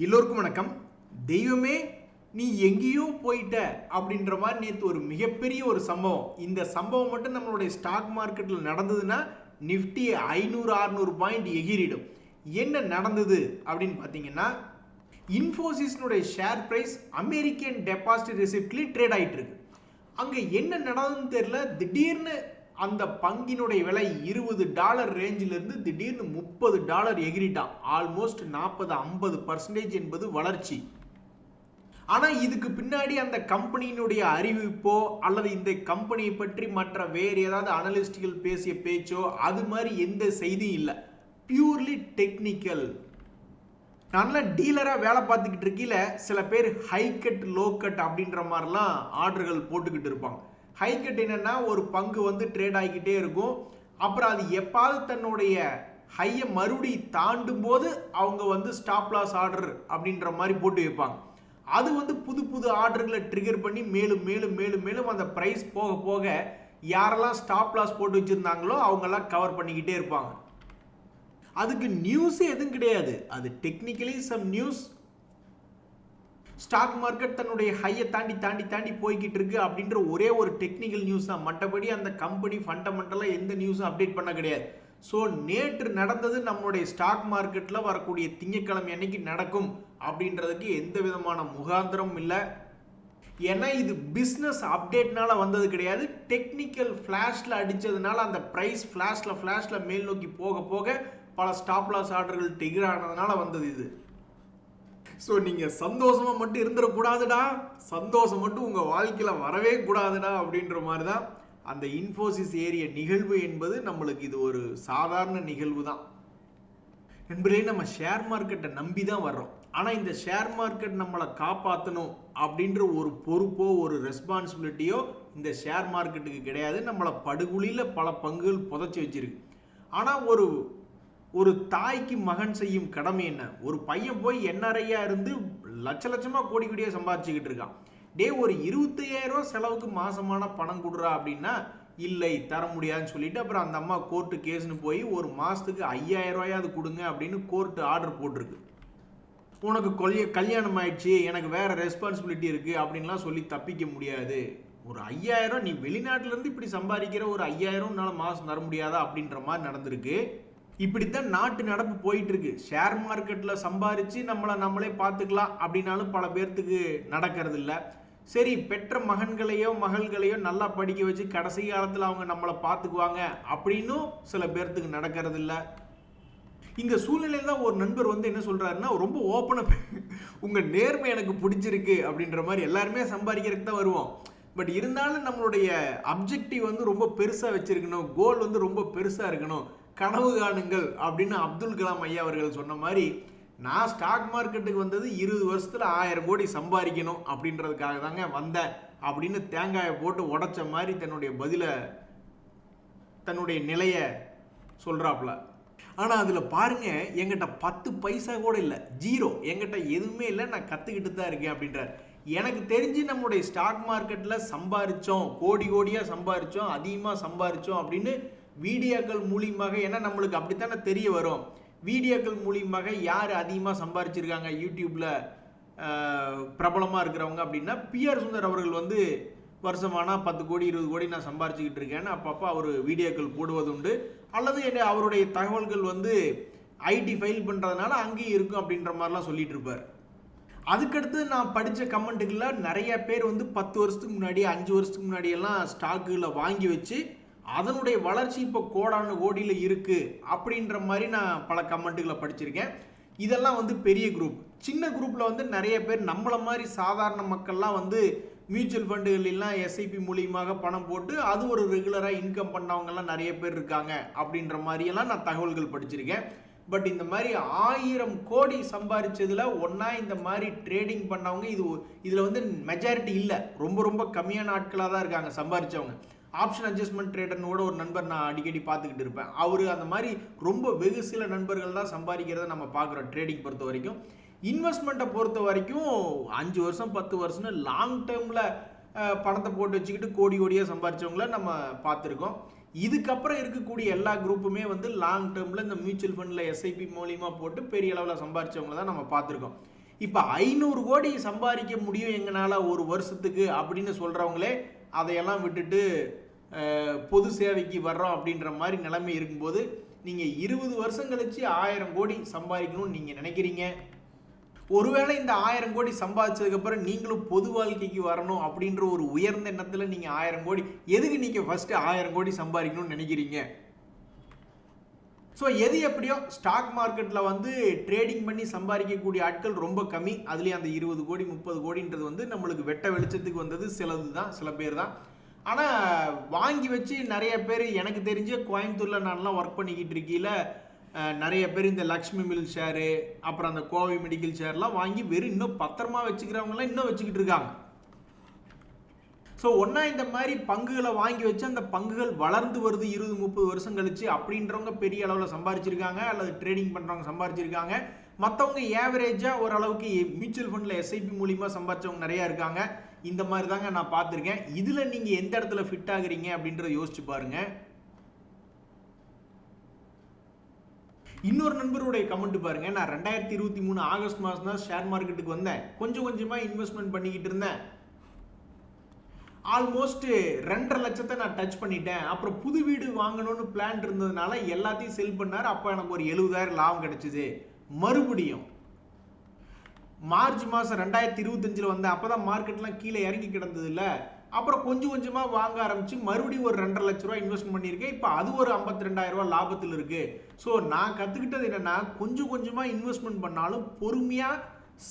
எல்லோருக்கும் வணக்கம். தெய்வமே நீ எங்கேயோ போயிட்ட அப்படின்ற மாதிரி நேற்று ஒரு மிகப்பெரிய ஒரு சம்பவம். இந்த சம்பவம் மட்டும் நம்மளுடைய ஸ்டாக் மார்க்கெட்டில் நடந்ததுன்னா நிஃப்டி 500-600 பாயிண்ட் எகிரிடும். என்ன நடந்தது அப்படின்னு பார்த்தீங்கன்னா, இன்ஃபோசிஸ்னுடைய ஷேர் பிரைஸ் அமெரிக்கன் டெபாசிட் ரெசிப்ட்லேயும் ட்ரேட் ஆகிட்டு இருக்கு. அங்கே என்ன நடந்ததுன்னு தெரியல, திடீர்னு அந்த பங்கினுடைய விலை $20 ரேஞ்சிலிருந்து திடீர்னு $30 எகிரிட்டான். ஆல்மோஸ்ட் 40-50% என்பது வளர்ச்சி. ஆனால் இதுக்கு பின்னாடி அந்த கம்பெனியினுடைய அறிவிப்போ அல்லது இந்த கம்பெனியை பற்றி மற்ற வேறு ஏதாவது அனலிஸ்டுகள் பேசிய பேச்சோ அது மாதிரி எந்த செய்தியும் இல்லை. Purely technical. நல்ல டீலராக வேலை பார்த்துக்கிட்டு இருக்கீல சில பேர் ஹை கட் லோ கட் அப்படின்ற மாதிரிலாம் ஆர்டர்கள் போட்டுக்கிட்டு இருப்பாங்க. ஹை கட் என்னன்னா, ஒரு பங்கு வந்து ட்ரேட் ஆகிக்கிட்டே இருக்கும். அப்புறம் அது எப்பாவது தன்னுடைய ஹையை மறுபடி தாண்டும் போது அவங்க வந்து ஸ்டாப் லாஸ் ஆர்டர் அப்படின்ற மாதிரி போட்டு வைப்பாங்க. அது வந்து புது புது ஆர்டர்களை ட்ரிகர் பண்ணி மேலும் மேலும் மேலும் மேலும் அந்த ப்ரைஸ் போக போக யாரெல்லாம் ஸ்டாப் லாஸ் போட்டு வச்சுருந்தாங்களோ அவங்கெல்லாம் கவர் பண்ணிக்கிட்டே இருப்பாங்க. அதுக்கு நியூஸே எதுவும் கிடையாது. அது technically some news. Stock market தன்னுடைய ஹையை தாண்டி தாண்டி தாண்டி போய்கிட்டு இருக்கு அப்படின்ற ஒரே ஒரு டெக்னிக்கல் நியூஸ் தான். மற்றபடி அந்த கம்பெனி ஃபண்டமெண்டலாக எந்த நியூஸும் அப்டேட் பண்ண கிடையாது. ஸோ நேற்று நடந்தது நம்மளுடைய ஸ்டாக் மார்க்கெட்டில் வரக்கூடிய திங்கட்கிழமை அன்னைக்கு நடக்கும் அப்படின்றதுக்கு எந்த விதமான முகாந்திரமும் இல்லை. ஏன்னா இது பிஸ்னஸ் அப்டேட்னால வந்தது கிடையாது. டெக்னிக்கல் ஃப்ளாஷில் அடித்ததுனால அந்த ப்ரைஸ் ஃப்ளாஷில் மேல் நோக்கி போக போக பல ஸ்டாப் லாஸ் ஆர்டர்கள் ட்ரிகர் ஆனதுனால வந்தது இது. ஸோ நீங்கள் சந்தோஷமாக மட்டும் இருந்துடக்கூடாதுடா, சந்தோஷம் மட்டும் உங்கள் வாழ்க்கையில் வரவே கூடாதுடா அப்படின்ற மாதிரி தான் அந்த இன்ஃபோசிஸ் ஏரிய நிகழ்வு என்பது. நம்மளுக்கு இது ஒரு சாதாரண நிகழ்வு தான். நண்பர்களே, நம்ம ஷேர் மார்க்கெட்டை நம்பி தான் வர்றோம். ஆனால் இந்த ஷேர் மார்க்கெட் நம்மளை காப்பாற்றணும் அப்படின்ற ஒரு பொறுப்போ ஒரு ரெஸ்பான்சிபிலிட்டியோ இந்த ஷேர் மார்க்கெட்டுக்கு கிடையாது. நம்மளை படுகுழியில் பல பங்குகள் புதைச்சி வச்சிருக்கு. ஆனால் ஒரு தாய்க்கு மகன் செய்யும் கடமை என்ன? ஒரு பையன் போய் என்ஆர்ஐயா இருந்து லட்சமாக கோடி கோடியாக சம்பாதிச்சுக்கிட்டு இருக்கான். ஒரு 25,000 செலவுக்கு மாசமான பணம் கொடுறா அப்படின்னா இல்லை தர முடியாதுன்னு சொல்லிட்டு அப்புறம் அந்த அம்மா கோர்ட்டு கேஸ்னு போய் ஒரு மாதத்துக்கு 5,000 கொடுங்க அப்படின்னு கோர்ட்டு ஆர்டர் போட்டிருக்கு. உனக்கு கல்யாணம் ஆயிடுச்சு, எனக்கு வேற ரெஸ்பான்சிபிலிட்டி இருக்கு அப்படின்லாம் சொல்லி தப்பிக்க முடியாது. ஒரு 5,000 நீ வெளிநாட்டிலேருந்து இப்படி சம்பாதிக்கிற ஒரு 5,000 மாதம் தர முடியாதா அப்படின்ற மாதிரி நடந்திருக்கு. இப்படித்தான் நாட்டு நடப்பு போயிட்டு இருக்கு. ஷேர் மார்க்கெட்டில் சம்பாரிச்சு நம்மளே பார்த்துக்கலாம் அப்படின்னாலும் பல பேர்த்துக்கு நடக்கிறது இல்லை. சரி, பெற்ற மகன்களையோ மகள்களையோ நல்லா படிக்க வச்சு கடைசி காலத்தில் அவங்க நம்மளை பார்த்துக்குவாங்க அப்படின்னும் சில பேர்த்துக்கு நடக்கிறது இல்லை. இந்த சூழ்நிலையில் தான் ஒரு நண்பர் வந்து என்ன சொல்கிறாருன்னா, ரொம்ப ஓப்பனாக உங்கள் நேர்மை எனக்கு பிடிச்சிருக்கு அப்படின்ற மாதிரி. எல்லாருமே சம்பாதிக்கிறதுக்கு தான் வருவோம். பட் இருந்தாலும் நம்மளுடைய அப்ஜெக்டிவ் வந்து ரொம்ப பெருசாக வச்சுருக்கணும், கோல் வந்து ரொம்ப பெருசாக இருக்கணும், கனவு காணுங்கள் அப்படின்னு அப்துல் கலாம் ஐயா அவர்கள் சொன்ன மாதிரி நான் ஸ்டாக் மார்க்கெட்டுக்கு வந்தது 20 வருஷத்தில் 1000 கோடி சம்பாதிக்கணும் அப்படின்றதுக்காக தாங்க வந்தேன் அப்படின்னு தேங்காயை போட்டு உடைச்ச மாதிரி தன்னுடைய நிலையை சொல்கிறாப்புல. ஆனால் அதில் பாருங்க, எங்கிட்ட 10 பைசா கூட இல்லை, ஜீரோ, எங்கிட்ட எதுவுமே இல்லை, நான் கற்றுக்கிட்டு தான் இருக்கேன் அப்படின்றார். எனக்கு தெரிஞ்சு நம்மளுடைய ஸ்டாக் மார்க்கெட்டில் சம்பாரித்தோம், கோடி கோடியாக சம்பாரித்தோம், அதிகமாக சம்பாரித்தோம் அப்படின்னு வீடியோக்கள் மூலியமாக, ஏன்னா நம்மளுக்கு அப்படித்தானே தெரிய வரும், வீடியோக்கள் மூலியமாக யார் அதிகமாக சம்பாரிச்சிருக்காங்க யூடியூப்பில் பிரபலமாக இருக்கிறவங்க அப்படின்னா பிஆர் சுந்தர் அவர்கள் வந்து வருஷமானால் 10 கோடி 20 கோடி நான் சம்பாரிச்சுக்கிட்டு இருக்கேன்னு அப்பப்போ அவர் வீடியோக்கள் போடுவது உண்டு. அல்லது அவருடைய தகவல்கள் வந்து ஐடி ஃபைல் பண்ணுறதுனால அங்கேயும் இருக்கும் அப்படின்ற மாதிரிலாம் சொல்லிட்டு இருப்பார். அதுக்கடுத்து நான் படித்த கமெண்ட்டுகளில் நிறைய பேர் வந்து 10 வருஷத்துக்கு முன்னாடி 5 வருஷத்துக்கு முன்னாடியெல்லாம் ஸ்டாக்குகளை வாங்கி வச்சு அதனுடைய வளர்ச்சி இப்போ கோடானு கோடியில் இருக்குது அப்படின்ற மாதிரி நான் பல கமெண்ட்டுகளை படிச்சிருக்கேன். இதெல்லாம் வந்து பெரிய குரூப். சின்ன குரூப்பில் வந்து நிறைய பேர் நம்மளை மாதிரி சாதாரண மக்கள்லாம் வந்து மியூச்சுவல் ஃபண்டுகளெல்லாம் எஸ்ஐபி மூலியமாக பணம் போட்டு அது ஒரு ரெகுலராக இன்கம் பண்ணவங்கலாம் நிறைய பேர் இருக்காங்க அப்படின்ற மாதிரியெல்லாம் நான் தகவல்கள் படிச்சிருக்கேன். பட் இந்த மாதிரி 1000 கோடி சம்பாதிச்சதில் ஒன்றா இந்த மாதிரி ட்ரேடிங் பண்ணவங்க இதில் வந்து மெஜாரிட்டி இல்லை, ரொம்ப ரொம்ப கம்மியான ஆட்களாக தான் இருக்காங்க சம்பாதிச்சவங்க. ஆப்ஷன் அட்ஜஸ்ட்மெண்ட் ட்ரேடர்னோட ஒரு நண்பர் நான் அடிக்கடி பார்த்துக்கிட்டு இருப்பேன். அவர் அந்த மாதிரி ரொம்ப வெகு சில நண்பர்கள் தான் சம்பாதிக்கிறத நம்ம பார்க்குறோம். ட்ரேடிங் பொறுத்த வரைக்கும், இன்வெஸ்ட்மெண்ட்டை பொறுத்த வரைக்கும் 5 வருஷம் 10 வருஷம்னு லாங் டேர்மில் பணத்தை போட்டு வச்சுக்கிட்டு கோடி கோடியாக சம்பாதிச்சவங்கள நம்ம பார்த்துருக்கோம். இதுக்கப்புறம் இருக்கக்கூடிய எல்லா குரூப்புமே லாங் டேர்மில் இந்த மியூச்சுவல் ஃபண்டில் எஸ்ஐபி மூலியமாக போட்டு பெரிய அளவில் சம்பாரிச்சவங்க தான் நம்ம பார்த்துருக்கோம். இப்போ 500 கோடி சம்பாதிக்க முடியும் எங்களால் ஒரு வருஷத்துக்கு அப்படின்னு சொல்கிறவங்களே அதையெல்லாம் விட்டுட்டு பொது சேவைக்கு வர்றோம் அப்படின்ற மாதிரி நிலைமை இருக்கும்போது நீங்கள் 20 வருஷம் கழிச்சு 1000 கோடி சம்பாதிக்கணும்னு நீங்கள் நினைக்கிறீங்க. ஒருவேளை இந்த 1000 கோடி சம்பாதிச்சதுக்கப்புறம் நீங்களும் பொது வாழ்க்கைக்கு வரணும் அப்படின்ற ஒரு உயர்ந்த எண்ணத்தில் நீங்கள் 1000 கோடி எதுக்கு நீங்கள் ஃபஸ்ட்டு 1000 கோடி சம்பாதிக்கணும்னு நினைக்கிறீங்க? ஸோ எது எப்படியோ ஸ்டாக் மார்க்கெட்டில் வந்து ட்ரேடிங் பண்ணி சம்பாதிக்கக்கூடிய ஆட்கள் ரொம்ப கம்மி. அதுலேயும் அந்த 20 கோடி 30 கோடின்றது வந்து நம்மளுக்கு வெட்ட வெளிச்சத்துக்கு வந்தது சில பேர் தான். ஆனால் வாங்கி வச்சு நிறைய பேர் எனக்கு தெரிஞ்ச கோயம்புத்தூரில் நான்லாம் ஒர்க் பண்ணிக்கிட்டு இருக்கையில் நிறைய பேர் இந்த லக்ஷ்மி மில் ஷேரு அப்புறம் அந்த கோவை மெடிக்கல் ஷேர்லாம் வாங்கி வெறும் இன்னும் பத்திரமா வச்சுக்கிறவங்களாம் இன்னும் வச்சுக்கிட்டு இருக்காங்க. ஸோ ஒன்றா இந்த மாதிரி பங்குகளை வாங்கி வச்சு அந்த பங்குகள் வளர்ந்து வருது 20-30 வருஷம் கழிச்சு அப்படின்றவங்க பெரிய அளவில் சம்பாரிச்சிருக்காங்க, அல்லது ட்ரேடிங் பண்ணுறவங்க சம்பாரிச்சிருக்காங்க. மற்றவங்க ஏவரேஜாக ஓரளவுக்கு மியூச்சுவல் ஃபண்டில் எஸ்ஐபி மூலிமா சம்பாரிச்சவங்க நிறையா இருக்காங்க. இந்த மாதிரி தாங்க நான் பார்த்துருக்கேன். இதில் நீங்கள் எந்த இடத்துல ஃபிட் ஆகுறீங்க அப்படின்றத யோசிச்சு பாருங்கள். இன்னொரு நண்பருடைய கமெண்ட் பாருங்க. நான் 2023 ஆகஸ்ட் மாதம் தான் ஷேர் மார்க்கெட்டுக்கு வந்தேன். கொஞ்சம் கொஞ்சமாக இன்வெஸ்ட்மெண்ட் பண்ணிக்கிட்டு இருந்தேன். ஆல்மோஸ்ட் 2.5 லட்சத்தை நான் டச் பண்ணிட்டேன். அப்புறம் புது வீடு வாங்கணும்னு பிளான் இருந்ததுனால எல்லாத்தையும் செல் பண்ணார். அப்போ எனக்கு ஒரு 70,000 லாபம் கிடைச்சிது. மறுபடியும் மார்ச் மாதம் 2025 வந்தேன். அப்போ தான் மார்க்கெட்லாம் கீழே இறங்கி கிடந்தது இல்லை. அப்புறம் கொஞ்சம் கொஞ்சமாக வாங்க ஆரம்பித்து மறுபடியும் ஒரு 2.5 லட்ச ரூபா இன்வெஸ்ட் பண்ணியிருக்கேன். இப்போ அது ஒரு 52,000 ரூபா லாபத்தில் இருக்குது. ஸோ நான் கற்றுக்கிட்டது என்னென்னா, கொஞ்சம் கொஞ்சமாக இன்வெஸ்ட்மெண்ட் பண்ணாலும் பொறுமையாக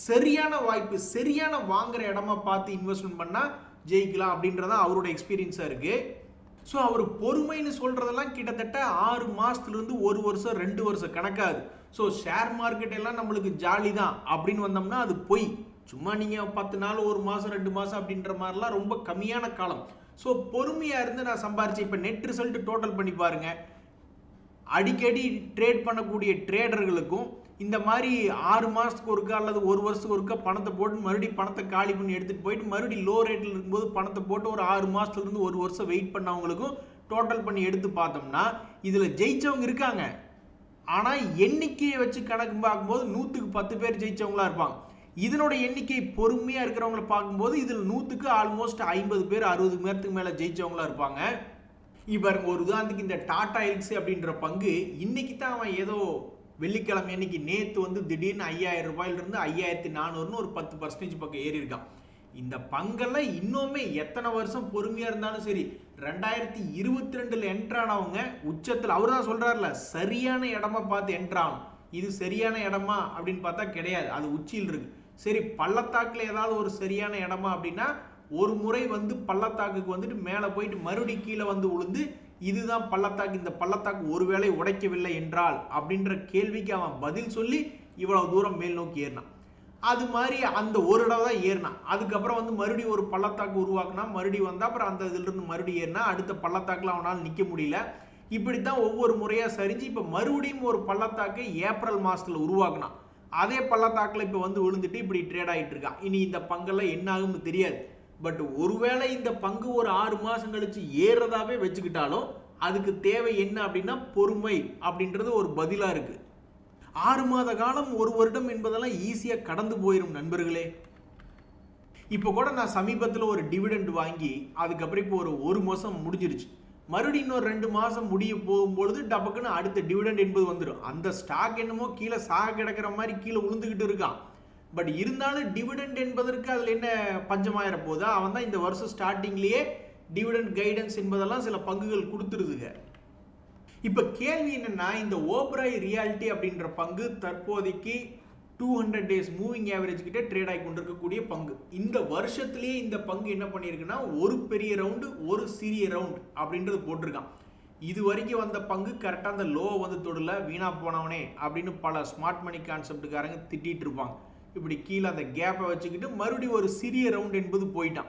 சரியான வாய்ப்பு, சரியான வாங்குகிற இடமா பார்த்து இன்வெஸ்ட்மெண்ட் பண்ணால் ஜெயிக்கலாம் அப்படின்றதான் அவரோட எக்ஸ்பீரியன்ஸாக இருக்குது. ஸோ அவர் பொறுமைன்னு சொல்கிறதெல்லாம் கிட்டத்தட்ட 6 மாதத்துலேருந்து 1 வருஷம் 2 வருஷம் கணக்காது. ஸோ ஷேர் மார்க்கெட் எல்லாம் நம்மளுக்கு ஜாலி தான் அப்படின்னு வந்தோம்னா அது பொய். சும்மா நீங்கள் 10 நாள் 1 மாதம் 2 மாதம் அப்படின்ற மாதிரிலாம் ரொம்ப கம்மியான காலம். ஸோ பொறுமையாக இருந்து நான் சம்பாரிச்சேன். இப்போ நெட் ரிசல்ட் டோட்டல் பண்ணி பாருங்கள். அடிக்கடி ட்ரேட் பண்ணக்கூடிய ட்ரேடர்களுக்கும் இந்த மாதிரி 6 மாதத்துக்கு ஒருக்கா அல்லது 1 வருஷத்துக்கு ஒருக்கா பணத்தை போட்டு மறுபடியும் பணத்தை காலி பண்ணி எடுத்துகிட்டு போயிட்டு மறுபடியும் லோ ரேட்டில் இருக்கும்போது பணத்தை போட்டு ஒரு 6 மாதத்துலேருந்து 1 வருஷம் வெயிட் பண்ணவங்களுக்கும் டோட்டல் பண்ணி எடுத்து பார்த்தோம்னா இதில் ஜெயித்தவங்க இருக்காங்க. ஆனால் எண்ணிக்கையை வச்சு கணக்கு பார்க்கும்போது 100க்கு 10 பேர் ஜெயித்தவங்களா இருப்பாங்க. இதனோட எண்ணிக்கை பொறுமையாக இருக்கிறவங்கள பார்க்கும்போது இதில் 100க்கு ஆல்மோஸ்ட் 50 பேர் 60 பேருக்கு மேலே ஜெயித்தவங்களா இருப்பாங்க. இப்போ ஒரு உதாரணத்துக்கு இந்த டாடா எல்க்ஸி அப்படின்ற பங்கு இன்னைக்கு தான் அவன் ஏதோ வெள்ளிக்கிழமை அன்னைக்கு நேற்று வந்து திடீர்னு 5,000 ரூபாயிலிருந்து 5,400 ஒரு 10% பக்கம் ஏறி இருக்கான். இந்த பங்கெல்லாம் இன்னுமே எத்தனை வருஷம் பொறுமையாக இருந்தாலும் சரி 2022 என்ட்ரானவங்க உச்சத்தில் அவர் தான் சொல்கிறார்ல சரியான இடமா பார்த்து என்ட்ரானும். இது சரியான இடமா அப்படின்னு பார்த்தா கிடையாது, அது உச்சியில் இருக்கு. சரி பள்ளத்தாக்கில் ஏதாவது ஒரு சரியான இடமா அப்படின்னா ஒரு முறை வந்து பள்ளத்தாக்குக்கு வந்துட்டு மேலே போயிட்டு மறுபடியும் கீழே வந்து உளுந்து இதுதான் பள்ளத்தாக்கு, இந்த பள்ளத்தாக்கு ஒருவேளை உடைக்கவில்லை என்றால் அப்படின்ற கேள்விக்கு அவன் பதில் சொல்லி இவ்வளவு தூரம் மேல் நோக்கி ஏறினான். அது மாதிரி அந்த ஒரு இடம் தான் ஏறினான். அதுக்கப்புறம் வந்து மறுபடியும் ஒரு பள்ளத்தாக்கு உருவாக்குனா மறுபடியும் வந்தா அப்புறம் அந்த இதிலிருந்து மறுபடியும் ஏறினா அடுத்த பள்ளத்தாக்குல அவனால் நிற்க முடியல. இப்படித்தான் ஒவ்வொரு முறையாக சரிஞ்சு இப்போ மறுபடியும் ஒரு பள்ளத்தாக்கை ஏப்ரல் மாதத்தில் உருவாக்குனான். அதே பள்ளத்தாக்கில் இப்போ வந்து விழுந்துட்டு இப்படி ட்ரேட் ஆகிட்டு இருக்கான். இனி இந்த பங்கெல்லாம் என்ன ஆகும்னு தெரியாது. பட் ஒருவேளை இந்த பங்கு ஒரு 6 மாதம் கழிச்சு ஏறதாவே வச்சுக்கிட்டாலும் அதுக்கு தேவை என்ன அப்படின்னா பொறுமை அப்படின்றது ஒரு பதிலாக இருக்கு. 6 மாத காலம் 1 வருடம் என்பதெல்லாம் ஈஸியாக கடந்து போயிடும் நண்பர்களே. இப்போ கூட நான் சமீபத்தில் ஒரு டிவிடெண்ட் வாங்கி அதுக்கப்புறம் இப்போ ஒரு மாதம் முடிஞ்சிருச்சு. மறுபடியும் இன்னொரு 2 மாதம் முடிய போகும்பொழுது டபக்குன்னு அடுத்த டிவிடெண்ட் என்பது வந்துடும். அந்த ஸ்டாக் என்னமோ கீழே சாக கிடக்கிற மாதிரி கீழே உளுந்துக்கிட்டு இருக்கான். பட் இருந்தாலும் டிவிடெண்ட் என்பதற்கு அதில் என்ன பஞ்சமாயிர போதா? அவன் தான் இந்த வருஷம் ஸ்டார்டிங்லேயே டிவிடெண்ட் கைடன்ஸ் என்பதெல்லாம் சில பங்குகள் கொடுத்துருதுங்க. இப்போ கேள்வி என்னன்னா, இந்த ஓப்ராய் ரியாலிட்டி அப்படின்ற பங்கு தற்போதைக்கு 200 டேஸ் மூவிங் ஆவரேஜ் கிட்ட ட்ரேட் ஆகி கொண்டிருக்கக்கூடிய பங்கு. இந்த வருஷத்திலேயே இந்த பங்கு என்ன பண்ணியிருக்குன்னா ஒரு பெரிய ரவுண்டு ஒரு சிறிய ரவுண்ட் அப்படின்றது போட்டிருக்கான். இது வரைக்கும் வந்த பங்கு கரெக்டாக அந்த லோ வந்து தொடல வீணா போனவனே அப்படின்னு பல ஸ்மார்ட் மணி கான்செப்டுக்காரங்க திட்டிகிட்டு இருப்பாங்க. இப்படி கீழே அந்த கேப்பை வச்சுக்கிட்டு மறுபடியும் ஒரு சிறிய ரவுண்ட் என்பது போயிட்டான்.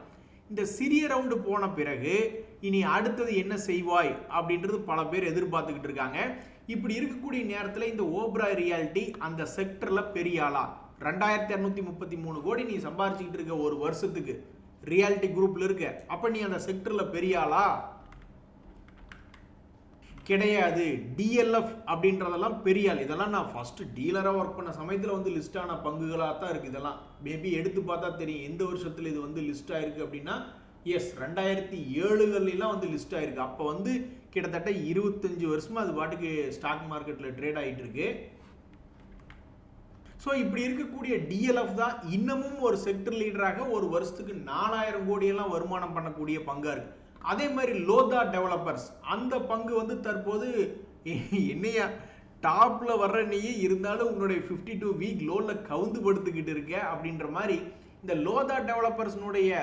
இந்த சிறிய ரவுண்டு போன பிறகு இனி அடுத்தது என்ன செய்வாய் அப்படின்றது பல பேர் எதிர்பார்த்துக்கிட்டு இருக்காங்க. இப்படி இருக்கக்கூடிய நேரத்தில் இந்த ஓப்ராய் ரியாலிட்டி அந்த செக்டரில் பெரிய ஆளா? 2233 கோடி நீ சம்பாரிச்சுக்கிட்டு இருக்க ஒரு வருஷத்துக்கு ரியாலிட்டி குரூப்ல இருக்க. அப்போ நீ அந்த செக்டரில் பெரிய ஆளா? கிடையாது. டிஎல்எஃப் அப்படின்றதெல்லாம் பெரிய ஆள். இதெல்லாம் நான் ஃபர்ஸ்ட் டீலராக ஒர்க் பண்ண சமயத்தில் வந்து லிஸ்ட் ஆன பங்குகளாக தான் இருக்குது. இதெல்லாம் மேபி எடுத்து பார்த்தா தெரியும் எந்த வருஷத்தில் இது வந்து லிஸ்ட் ஆயிருக்கு அப்படின்னா, எஸ் 2007 வந்து லிஸ்ட் ஆயிருக்கு. அப்போ வந்து கிட்டத்தட்ட 25 வருஷமா அது பாட்டுக்கு ஸ்டாக் மார்க்கெட்டில் ட்ரேட் ஆகிட்டு இருக்கு. ஸோ இப்படி இருக்கக்கூடிய டிஎல்எஃப் தான் இன்னமும் ஒரு செக்டர் லீடராக ஒரு வருஷத்துக்கு 4000 கோடியெல்லாம் வருமானம் பண்ணக்கூடிய பங்கா இருக்கு. அதே மாதிரி லோதா டெவலப்பர்ஸ் அந்த பங்கு வந்து தற்போது என்னையா டாப்ல வர்ற நீயே இருந்தாலும் உன்னுடைய 52 வீக் லோல கவுந்து படுத்துக்கிட்டு இருக்க அப்படின்ற மாதிரி இந்த லோதா டெவலப்பர்ஸ்னுடைய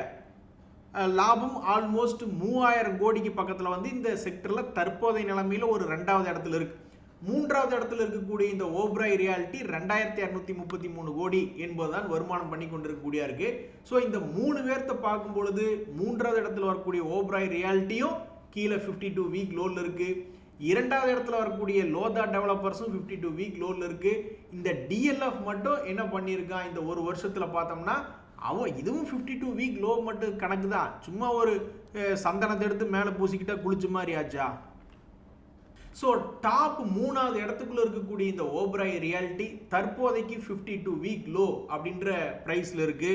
லாபம் ஆல்மோஸ்ட் 3000 கோடிக்கு பக்கத்தில் வந்து இந்த செக்டரில் தற்போதைய நிலைமையில் ஒரு 2வது இடத்துல இருக்கு. 3வது இடத்துல இருக்கக்கூடிய இந்த ஓப்ராய் ரியாலிட்டி 2233 கோடி என்பதுதான் வருமானம் பண்ணி கொண்டிருக்கக்கூடிய இருக்கு. ஸோ இந்த 3 பேர்த்த பார்க்கும் பொழுது 3வது இடத்துல வரக்கூடிய ஓப்ராய் ரியாலிட்டியும் கீழே 52 வீக் லோல இருக்கு. 2வது இடத்துல வரக்கூடிய லோதா டெவலப்பர்ஸும் 52 வீக் லோல இருக்கு. இந்த டிஎல்எஃப் மட்டும் என்ன பண்ணியிருக்கான் இந்த ஒரு வருஷத்துல பார்த்தோம்னா, அவன் இதுவும் 52 வீக் லோ மட்டும் கணக்கு தான். சும்மா ஒரு சந்தனத்தை எடுத்து மேலே பூசிக்கிட்டா குளிச்ச மாதிரி ஆச்சா? ஸோ டாப் 3வது இடத்துக்குள்ள இருக்கக்கூடிய இந்த ஓப்ராய் ரியாலிட்டி தற்போதைக்கு 52 வீக் லோ அப்படின்ற பிரைஸ்ல இருக்கு.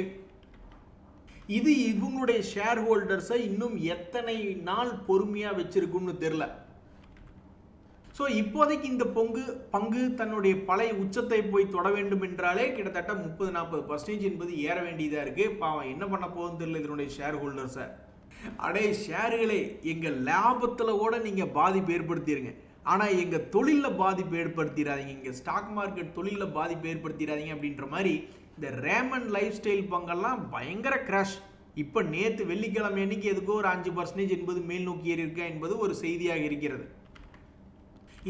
இது இவங்களுடைய ஷேர் ஹோல்டர்ஸை இன்னும் எத்தனை நாள் பொறுமையா வச்சிருக்கும்னு தெரியல. ஸோ இப்போதைக்கு இந்த பங்கு தன்னுடைய பழைய உச்சத்தை போய் தொட வேண்டும் என்றாலே கிட்டத்தட்ட 30-40% என்பது ஏற வேண்டியதாக இருக்கு. பாவம் என்ன பண்ண போகுதுன்னு தெரியல இதனுடைய ஷேர் ஹோல்டர்ஸை. அடே ஷேர்களை எங்கள் லாபத்தில் கூட நீங்கள் பாதிப்பு ஏற்படுத்திடுங்க, ஆனால் எங்கள் தொழிலில் பாதிப்பு ஏற்படுத்திடாதீங்க, எங்கள் ஸ்டாக் மார்க்கெட் தொழிலில் பாதிப்பு ஏற்படுத்திடாதீங்க அப்படின்ற மாதிரி இந்த ரேமன் லைஃப் ஸ்டைல் பங்கெல்லாம் பயங்கர கிராஷ். இப்போ நேற்று வெள்ளிக்கிழமை அன்னைக்கு எதுக்கோ ஒரு 5% என்பது மேல் நோக்கி ஏறி இருக்கா என்பது ஒரு செய்தியாக இருக்கிறது.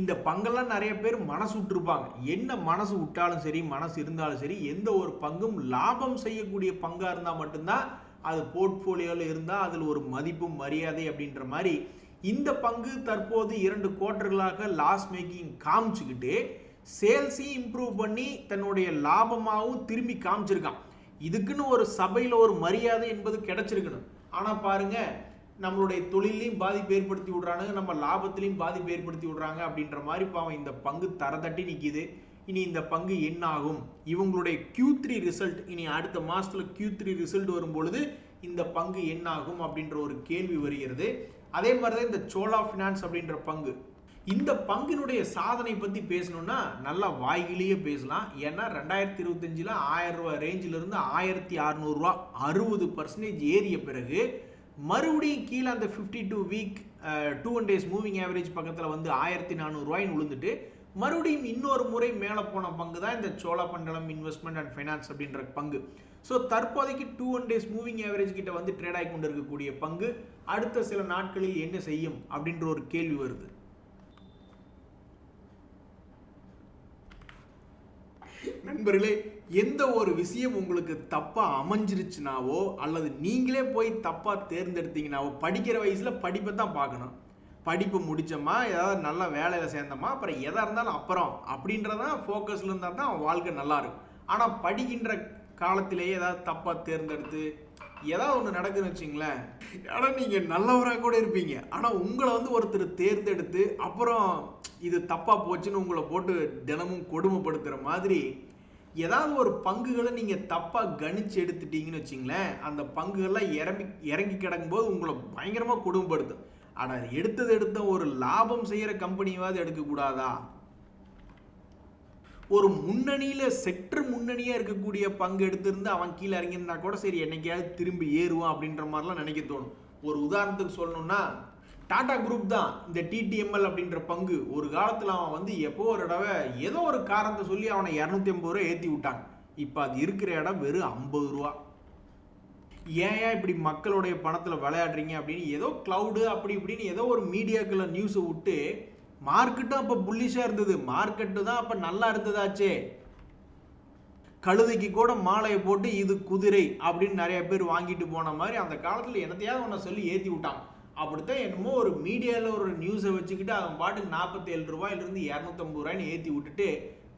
இந்த பங்கெல்லாம் நிறைய பேர் மனசு விட்டுருப்பாங்க. என்ன மனசு விட்டாலும் சரி, மனசு இருந்தாலும் சரி, எந்த ஒரு பங்கும் லாபம் செய்யக்கூடிய பங்காக இருந்தால் மட்டும்தான் அது போர்ட்ஃபோலியோவில் இருந்தால் அதில் ஒரு மதிப்பும் மரியாதை அப்படின்ற மாதிரி இந்த பங்கு தற்போது 2 குவார்ட்டர்களாக லாஸ் மேக்கிங் காமிச்சுக்கிட்டு சேல்ஸையும் இம்ப்ரூவ் பண்ணி தன்னுடைய லாபமாகவும் திரும்பி காமிச்சிருக்கான். இதுக்குன்னு ஒரு சபையில் ஒரு மரியாதை என்பது கிடைச்சிருக்கணும். ஆனால் பாருங்க, நம்மளுடைய தொழிலையும் பாதிப்பு ஏற்படுத்தி விடுறானுங்க, நம்ம லாபத்திலையும் பாதிப்பு ஏற்படுத்தி விடுறாங்க அப்படின்ற மாதிரி பாவம் இந்த பங்கு தரதட்டி நிற்கிது. இனி இந்த பங்கு என்ன ஆகும்? இவங்களுடைய Q3 ரிசல்ட் இனி அடுத்த மாசத்துல Q3 ரிசல்ட் வரும்பொழுது இந்த பங்கு என்ன ஆகும் அப்படின்ற ஒரு கேள்வி வருகிறது. அதே மாதிரி தான் இந்த சோலா ஃபினான்ஸ் அப்படின்ற பங்கு. இந்த பங்கினுடைய சாதனை பற்றி பேசணும்னா நல்லா வாய்கிலேயே பேசலாம். ஏன்னா 2025 1000 ரூபா ரேஞ்சில் இருந்து 1600 ரூபா 60% ஏறிய பிறகு மறுபடியும் கீழே அந்த 52 வீக் 2 days மூவிங் ஆவரேஜ் பக்கத்தில் வந்து 1400 ரூபாய்னு விழுந்துட்டு மறுபடியும் இன்னொரு முறை மேலே போன பங்கு தான் இந்த சோழா மண்டலம் இன்வெஸ்ட்மெண்ட் அண்ட் ஃபைனான்ஸ் அப்படின்ற பங்கு. ஸோ தற்போதைக்கு 2 days மூவிங் ஆவரேஜ் கிட்ட வந்து ட்ரேட் ஆகி கொண்டு இருக்கக்கூடிய பங்கு அடுத்த சில நாட்களில் என்ன செய்யும் அப்படின்ற ஒரு கேள்வி வருது. நண்பர்களே, எந்த ஒரு விஷயம் உங்களுக்கு தப்பா அமைஞ்சிருச்சுனாவோ அல்லது நீங்களே போய் தப்பா தேர்ந்தெடுத்தீங்கன்னாவோ, படிக்கிற வயசுல படிப்பை தான் பார்க்கணும். படிப்பு முடிச்சோமா, ஏதாவது நல்ல வேலையில் சேர்ந்தோமா, அப்புறம் எதாக இருந்தாலும் அப்புறம் அப்படின்றதான் ஃபோக்கஸில் இருந்தால் தான் வாழ்க்கை நல்லா இருக்கும். ஆனால் படிக்கின்ற காலத்திலேயே ஏதாவது தப்பாக தேர்ந்தெடுத்து ஏதாவது ஒன்று நடக்குதுன்னு வச்சிங்களேன், ஆனால் நீங்கள் நல்லவராக கூட இருப்பீங்க, ஆனால் உங்களை வந்து ஒருத்தர் தேர்ந்தெடுத்து அப்புறம் இது தப்பாக போச்சுன்னு உங்களை போட்டு தினமும் கொடுமைப்படுத்துகிற மாதிரி ஏதாவது ஒரு பங்குகளை நீங்கள் தப்பாக கணிச்சு எடுத்துட்டீங்கன்னு வச்சிங்களேன், அந்த பங்குகள்லாம் இறங்கி கிடக்கும்போது உங்களை பயங்கரமாக கொடுமைப்படுத்தும். ஆனால் எடுத்த ஒரு லாபம் செய்கிற கம்பெனியாவது எடுக்கக்கூடாதா? ஒரு முன்னணியில் செக்டர் முன்னணியாக இருக்கக்கூடிய பங்கு எடுத்திருந்து அவன் கீழே இறங்கியிருந்தா கூட சரி என்னைக்காவது திரும்பி ஏறுவான் அப்படின்ற மாதிரிலாம் நினைக்க தோணும். ஒரு உதாரணத்துக்கு சொல்லணும்னா டாடா குரூப் தான். இந்த டிடிஎம்எல் அப்படின்ற பங்கு ஒரு காலத்தில் அவன் வந்து எப்போ ஒரு தடவை ஏதோ ஒரு காரணத்தை சொல்லி அவனை 250 ரூபா ஏற்றி விட்டாங்க. இப்போ அது இருக்கிற இடம் வெறும் 50 ரூபா. ஏன் இப்படி மக்களுடைய பணத்தில் விளையாடுறீங்க அப்படின்னு ஏதோ கிளவுடு அப்படி இப்படின்னு ஏதோ ஒரு மீடியாக்களை நியூஸை விட்டு மார்க்கெட்டும் அப்போ புல்லிஷாக இருந்தது. மார்க்கெட்டு தான் அப்போ நல்லா இருந்ததாச்சே. கழுதைக்கு கூட மாலையை போட்டு இது குதிரை அப்படின்னு நிறைய பேர் வாங்கிட்டு போன மாதிரி அந்த காலத்தில் என்னத்தையாவது ஒன்று சொல்லி ஏற்றி விட்டாங்க. அப்படித்தான் என்னமோ ஒரு மீடியாவில் ஒரு நியூஸை வச்சுக்கிட்டு அவன் பாட்டுக்கு 47 ரூபாயிலிருந்து 250 ரூபாய்னு ஏற்றி விட்டுட்டு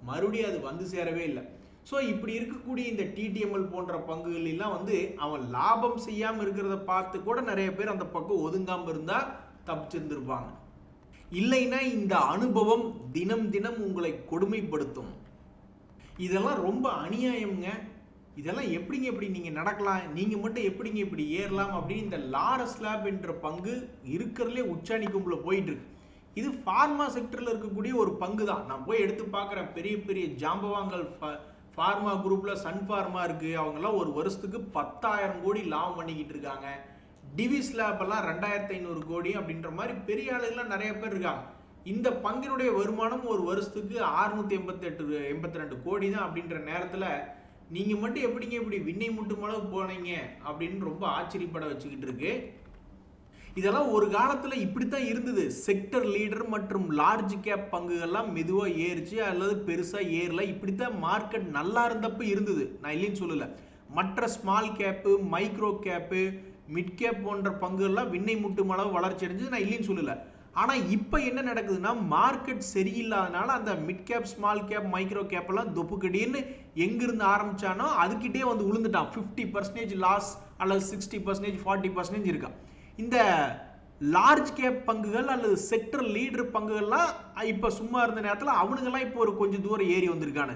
மறுபடியும் அது வந்து சேரவே இல்லை. ஸோ இப்படி இருக்கக்கூடிய இந்த டிடிஎம்எல் போன்ற பங்குகள் எல்லாம் வந்து அவன் லாபம் செய்யாமல் இருக்கிறத பார்த்து கூட நிறைய பேர் அந்த பக்கம் ஒதுங்காமல் இருந்தால் தப்பிச்சிருந்துருப்பாங்க. இல்லைன்னா இந்த அனுபவம் தினம் தினம் உங்களை கொடுமைப்படுத்தும். இதெல்லாம் ரொம்ப அநியாயம்ங்க. இதெல்லாம் எப்படிங்க இப்படி நீங்க நடக்கலாம், நீங்க மட்டும் எப்படிங்க இப்படி ஏறலாம் அப்படின்னு இந்த லாரஸ் லேப் என்ற பங்கு இருக்கிறதுலே உச்சாணி கும்பல போயிட்டு இருக்கு. இது ஃபார்மா செக்டர்ல இருக்கக்கூடிய ஒரு பங்கு தான். நான் போய் எடுத்து பார்க்குறேன், பெரிய பெரிய ஜாம்பவான்கள் ஃபார்மா குரூப்ல சன் ஃபார்மா இருக்கு, அவங்கெல்லாம் ஒரு வருஷத்துக்கு 10,000 கோடி லாபம் பண்ணிக்கிட்டு இருக்காங்க. டிவிஸ் லேப் எல்லாம் 2,500 கோடி அப்படின்ற மாதிரி பெரிய ஆளுகள்லாம் நிறைய பேர் இருக்காங்க. இந்த பங்கினுடைய வருமானம் ஒரு வருஷத்துக்கு 682 கோடி தான். அப்படின்ற நேரத்தில் நீங்க மட்டும் எப்படிங்க இப்படி விண்ணை முட்டும் அளவு போனீங்க அப்படின்னு ரொம்ப ஆச்சரியப்பட வச்சுக்கிட்டு இருக்கு. இதெல்லாம் ஒரு காலத்துல இப்படித்தான் இருந்தது. செக்டர் லீடர் மற்றும் லார்ஜ் கேப் பங்குகள்லாம் மெதுவா ஏறிச்சு அல்லது பெருசா ஏறல. இப்படித்தான் மார்க்கெட் நல்லா இருந்தப்ப இருந்தது, நான் இல்லைன்னு சொல்லல. மற்ற small cap, micro cap, mid cap போன்ற பங்குகள்லாம் விண்ணை முட்டும் அளவு வளர்ச்சி அடைஞ்சது, நான் இல்லைன்னு சொல்லல. ஆனா இப்ப என்ன நடக்குதுன்னா, மார்க்கெட் சரியில்லாதனால அந்த mid cap, small cap, micro gap எல்லாம் தொப்புக்கடின்னு எங்கிருந்து ஆரம்பிச்சானோ அதுக்கிட்டே வந்து விழுந்துட்டான். 50% லாஸ் அல்லது 60%, 40% இருக்கா. இந்த லார்ஜ் கேப் பங்குகள் அல்லது செக்டர் லீடர் பங்குகள்லாம் இப்ப சும்மா இருந்த நேரத்தில் அவனுங்கெல்லாம் இப்போ ஒரு கொஞ்சம் தூரம் ஏறி வந்திருக்கானு.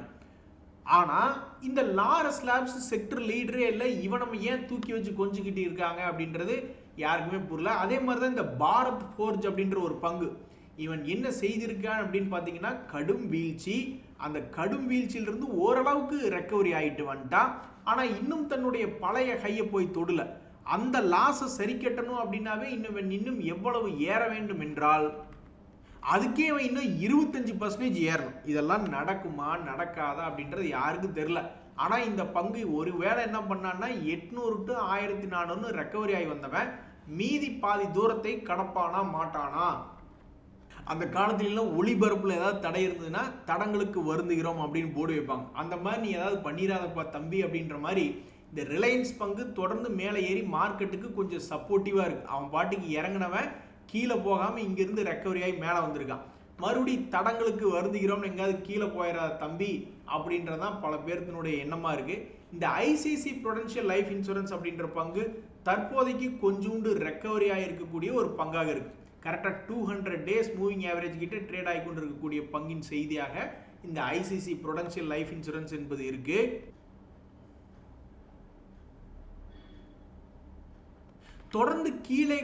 ஆனா இந்த லாரஸ் லேப்ஸ் செக்டர் லீடரே இல்லை, இவன் நம்ம ஏன் தூக்கி வச்சு கொஞ்சிக்கிட்டு இருக்காங்க அப்படின்றது யாருக்குமே புரியல. அதே மாதிரி தான் இந்த பாரத் ஃபோர்ஜ் அப்படின்ற ஒரு பங்கு, இவன் என்ன செய்திருக்கான் அப்படின்னு பார்த்தீங்கன்னா, கடும் வீழ்ச்சி. அந்த கடும் வீழ்ச்சியிலிருந்து ஓரளவுக்கு ரெக்கவரி ஆகிட்டு வந்துட்டான். ஆனால் இன்னும் தன்னுடைய பழைய கையை போய் தொடல. அந்த லாஸை சரி கட்டணும் அப்படின்னாவே இன்னும் எவ்வளவு ஏற வேண்டும் என்றால் அதுக்கே இன்னும் 25% ஏறணும். இதெல்லாம் நடக்குமா நடக்காதா அப்படின்றது யாருக்கும் தெரியல. ஆனால் இந்த பங்கு ஒரு வேளை என்ன பண்ணான்னா 800 to 1400 ரெக்கவரி ஆகி வந்தவன் மீதி பாதி தூரத்தை கடப்பானா மாட்டானா. அந்த காலத்துலாம் ஒளிபரப்புல ஏதாவது தடை இருந்ததுன்னா தடங்களுக்கு வருந்துகிறோம் அப்படின்னு போர்டு வைப்பாங்க. அந்த மாதிரி நீ ஏதாவது பண்ணிடாதப்பா தம்பி அப்படின்ற மாதிரி இந்த ரிலையன்ஸ் பங்கு தொடர்ந்து மேலே ஏறி மார்க்கெட்டுக்கு கொஞ்சம் சப்போர்ட்டிவா இருக்கு. அவன் பாட்டுக்கு இறங்கினவன் கீழே போகாம இங்கிருந்து ரெக்கவரி ஆகி மேலே வந்திருக்கான். மறுபடி தடங்களுக்கு வருந்துகிறோம்னு எங்காவது கீழே போயிடாத தம்பி அப்படின்றதான் பல பேர்த்தினுடைய எண்ணமா இருக்கு. இந்த ஐசிசி ப்ரூடென்ஷியல் லைஃப் இன்சூரன்ஸ் அப்படின்ற பங்கு தற்போதைக்கு கொஞ்சோண்டு ரெக்கவரி ஆகிருக்கக்கூடிய ஒரு பங்காக இருக்கு. கரெக்டாக 200 days மூவிங் ஆவரேஜ் கிட்ட ட்ரேட் ஆகி கொண்டு இருக்கக்கூடிய பங்கின் செய்தியாக இந்த ஐசிசி ப்ரூடென்ஷியல் லைஃப் இன்சூரன்ஸ் என்பது இருக்கு. தொடர்ந்து கீழே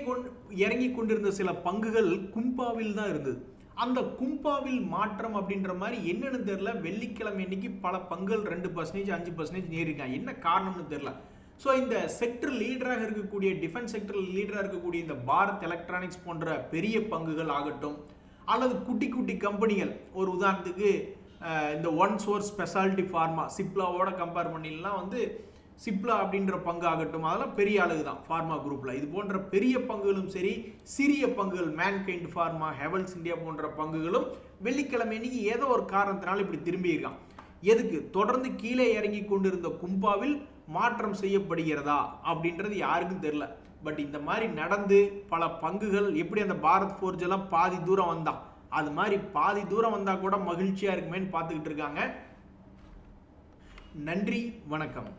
இறங்கி கொண்டிருந்த சில பங்குகள் கும்பாவில் தான் இருந்தது. அந்த கும்பாவில் மாற்றம் அப்படின்ற மாதிரி என்னன்னு தெரியல. வெள்ளிக்கிழமை இன்னைக்கு பல பங்குகள் 2%, 5% ஏறிருக்காங்க. என்ன காரணம்னு தெரியல. ஸோ இந்த செக்டர் லீடராக இருக்கக்கூடிய, டிஃபென்ஸ் செக்டர் லீடராக இருக்கக்கூடிய இந்த பாரத் எலக்ட்ரானிக்ஸ் போன்ற பெரிய பங்குகள் ஆகட்டும், அல்லது குட்டி குட்டி கம்பெனிகள், ஒரு உதாரணத்துக்கு இந்த ஒன் சோர்ஸ் ஸ்பெஷாலிட்டி ஃபார்மா சிப்லாவோட கம்பேர் பண்ணிலாம் சிப்லா அப்படின்ற பங்கு ஆகட்டும், அதெல்லாம் பெரிய ஆளுகு தான் ஃபார்மா குரூப்ல. இது போன்ற பெரிய பங்குகளும் சரி, சிறிய பங்குகள் மேன்கைண்ட் ஃபார்மா, ஹெவல்ஸ் இந்தியா போன்ற பங்குகளும் வெள்ளிக்கிழமை இன்னைக்கு ஏதோ ஒரு காரணத்தினால இப்படி திரும்பி இருக்கான். எதுக்கு? தொடர்ந்து கீழே இறங்கி கொண்டிருந்த கும்பாவில் மாற்றம் செய்யப்படுகிறதா அப்படின்றது யாருக்கும் தெரியல. பட் இந்த மாதிரி நடந்து பல பங்குகள் எப்படி அந்த பாரத் ஃபோர்ஜ் எல்லாம் பாதி தூரம் வந்தான், அது மாதிரி பாதி தூரம் வந்தா கூட மகிழ்ச்சியா இருக்குமேன்னு பார்த்துக்கிட்டு இருக்காங்க. நன்றி, வணக்கம்.